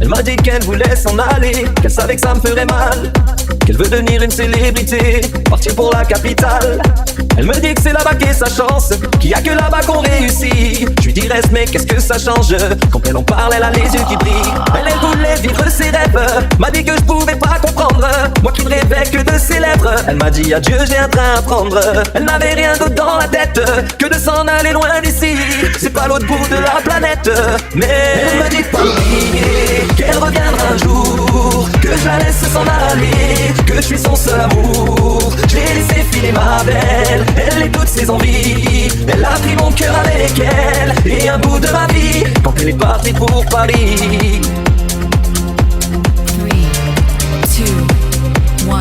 Elle m'a dit qu'elle voulait s'en aller, qu'elle savait que ça me ferait mal, qu'elle veut devenir une célébrité, partir pour la capitale. Elle me dit que c'est là-bas qu'est sa chance, qu'il y a que là-bas qu'on réussit. Je lui dis reste mais qu'est-ce que ça change, quand elle en parle elle a les yeux qui brillent. Elle voulait vivre ses rêves, m'a dit que je pouvais pas comprendre, moi qui ne rêvais que de ses lèvres. Elle m'a dit adieu j'ai un train à prendre. Elle n'avait rien d'autre dans la tête que de s'en aller loin d'ici. C'est pas l'autre bout de la planète, mais elle me dit pas oublier qu'elle reviendra un jour, que je la laisse s'en aller, que je suis son seul amour. Je l'ai laissé filer ma belle, elle et toutes ses envies. Elle a pris mon cœur avec elle et un bout de ma vie quand elle est partie pour Paris. 3, 2, 1.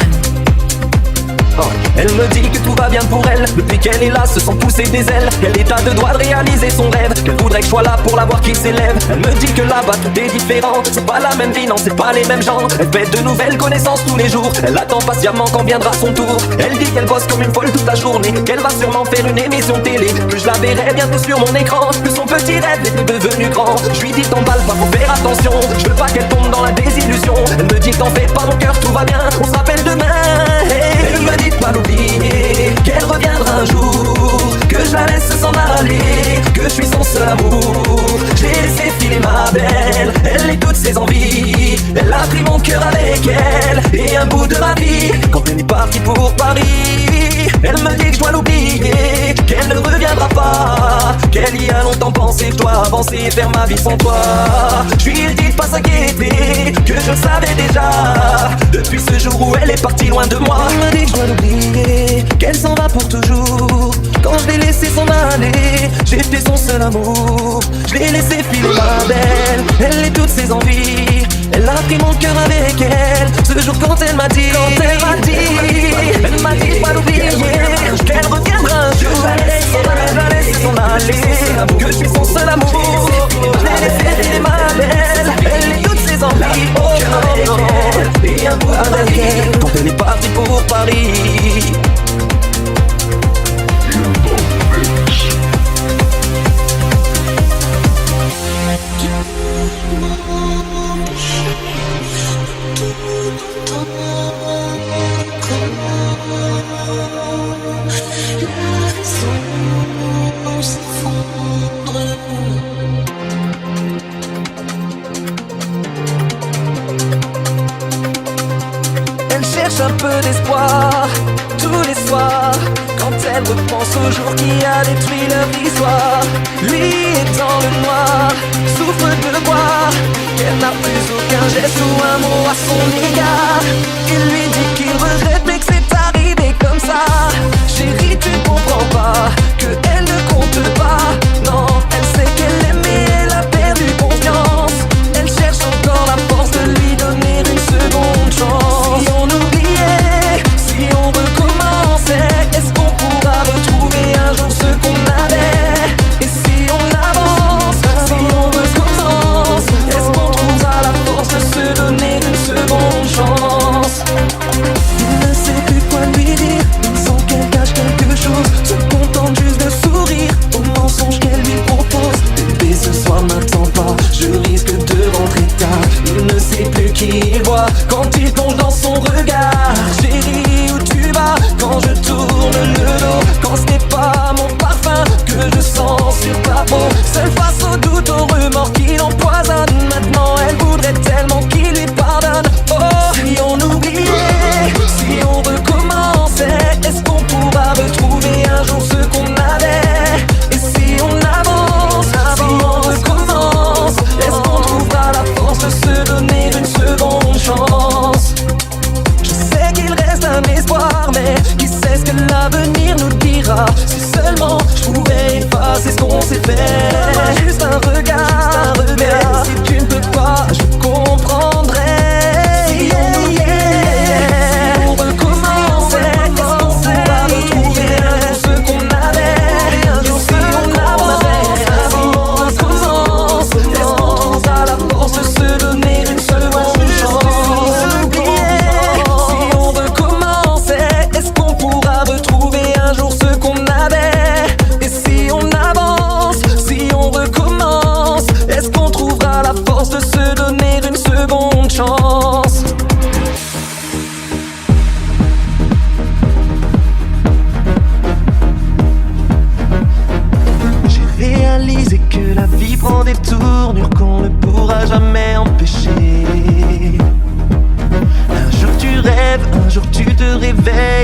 Oh. Elle me dit que tout va bien pour elle, depuis qu'elle est là se sent pousser des ailes. Elle est à deux doigts de réaliser son rêve, qu'elle voudrait que je sois là pour la voir qui s'élève. Elle me dit que là-bas tout est différent, c'est pas la même vie, non c'est pas les mêmes gens. Elle fait de nouvelles connaissances tous les jours, elle attend patiemment quand viendra son tour. Elle dit qu'elle bosse comme une folle toute la journée, qu'elle va sûrement faire une émission télé, que je la verrai bientôt sur mon écran, que son petit rêve est devenu grand. Je lui dis t'emballe pas, faut faire attention, je veux pas qu'elle tombe dans la désillusion. Elle me dit t'en fais pas mon cœur, tout va bien, on se rappelle demain. Elle me dit pas l'oublier, qu'elle reviendra un jour, que je la laisse s'en aller, que je suis son seul amour. J'ai laissé filer ma belle, elle et toutes ses envies. Elle a pris mon cœur avec elle et un bout de ma vie quand elle est partie pour Paris. Elle me dit que je dois l'oublier, qu'elle ne reviendra pas, qu'elle y a longtemps pensé, je dois avancer et faire ma vie sans toi. Je lui ai dit de pas s'inquiéter, que je le savais déjà, depuis ce jour où elle est partie loin de moi. Elle me dit que je dois l'oublier, qu'elle s'en va pour toujours. Quand je l'ai laissé s'en aller, j'étais son seul amour. Je l'ai laissé filer ma belle, elle et toutes ses envies. Elle a pris mon cœur avec elle, ce jour quand elle m'a dit, elle m'a dit pas l'oublier, qu'elle reviendra un jour. Je la laisse s'en aller, que je suis son seul amour. Je l'ai laissé filer ma belle, elle et toutes ses envies. Oh non, non, et un bout avec elle, quand elle est partie pour Paris. Elle cherche un peu d'espoir tous les soirs, quand elle repense au jour qui a détruit leur histoire. Lui est dans le noir, souffre de voir qu'elle n'a plus aucun geste ou un mot à son égard. Il lui dit qu'il regrette mais que c'est arrivé comme ça. Chérie, tu comprends pas que elle ne compte pas. Non, elle sait qu'elle aime mais elle a perdu confiance. Elle cherche encore la force de lui donner une seconde chance. Si on oubliait, si on recommençait, est-ce qu'on pourra retrouver un jour ce qu'on avait? Et si on avance, si on recommence, est-ce qu'on trouvera la force de se donner une seconde chance? Il ne sait plus quoi lui dire, il sent qu'elle cache quelque chose, se contente juste de sourire au mensonge qu'elle lui propose. Bébé ce soir n'attends pas, je risque de rentrer tard. Il ne sait plus qui il voit quand il plonge dans son regard. Chérie, où tu vas quand je tourne le dos, quand ce n'est pas mon parfum que je sens sur ta peau? Seule face au doute, au remords qui l'empoisonne. Maintenant elle voudrait tellement qu'il lui pardonne. Oh, si on oubliait, si on recommençait, est-ce qu'on pourra retrouver un jour ce qu'on avait? Et si on avance, si on recommence, est-ce qu'on trouvera la force de se donner une seconde chance?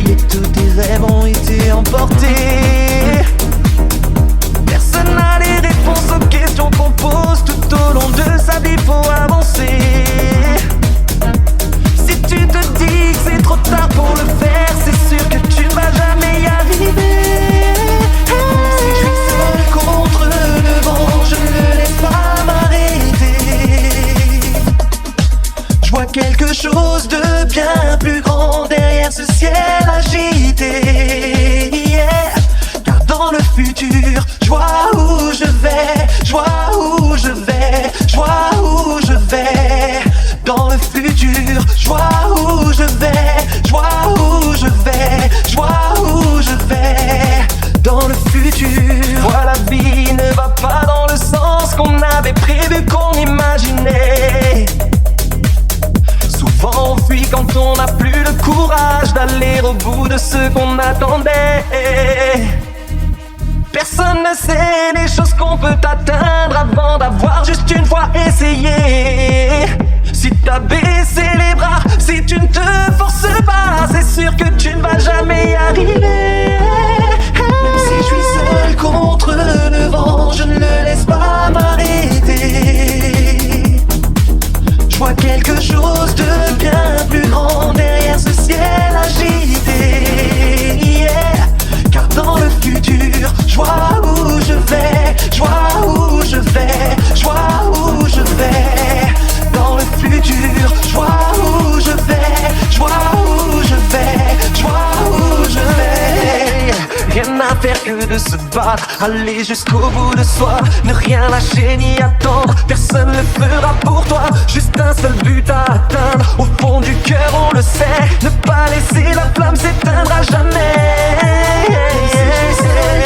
et tous tes rêves ont été emportés. Personne n'a les réponses aux questions qu'on pose tout au long de sa vie, faut avancer. Si tu te dis que c'est trop tard pour le faire, c'est sûr que tu ne vas jamais y arriver. Si je suis seul contre le vent, je ne laisse pas m'arrêter. Je vois quelque chose de bien plus grand derrière ce ciel agité, yeah. Car dans le futur, je vois où je vais, je vois où je vais, je vois où je vais. Dans le futur, je vois où je vais, je vois où je vais, je vois où je vais. Dans le futur, vois la vie ne va pas dans le sens qu'on avait prévu, qu'on imaginait. Souvent on fuit quand on n'a plus le courage d'aller au bout de ce qu'on attendait. Personne ne sait les choses qu'on peut atteindre avant d'avoir juste une fois essayé. Si t'as baissé les bras, si tu ne te forces pas, c'est sûr que tu ne vas jamais y arriver. Même si je suis seul contre le vent, je ne le laisse pas m'arrêter. Je vois quelque chose de bien plus grand derrière ce ciel agité, yeah. Car dans le futur, je vois où je vais, je vois où je vais, je vois où je vais. Dans le futur, je vois où je vais, je vois où je vais, je vois où je vais. Rien à faire que de se battre, aller jusqu'au bout de soi, ne rien lâcher ni attendre, personne ne le fera pour toi. Juste un seul but à atteindre, au fond du cœur on le sait, ne pas laisser la flamme s'éteindre à jamais.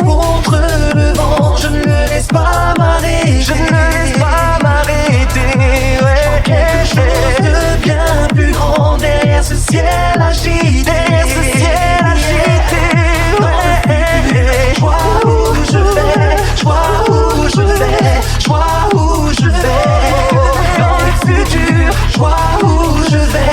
Contre le vent, je ne le laisse pas m'arrêter, je ne le laisse pas m'arrêter, ouais. Quelque chose de bien plus grand derrière ce ciel agité, derrière ce ciel agité, ouais. Je vois où je vais, je vois où je vais, je vois où je vais. Dans le futur, je vois où je vais.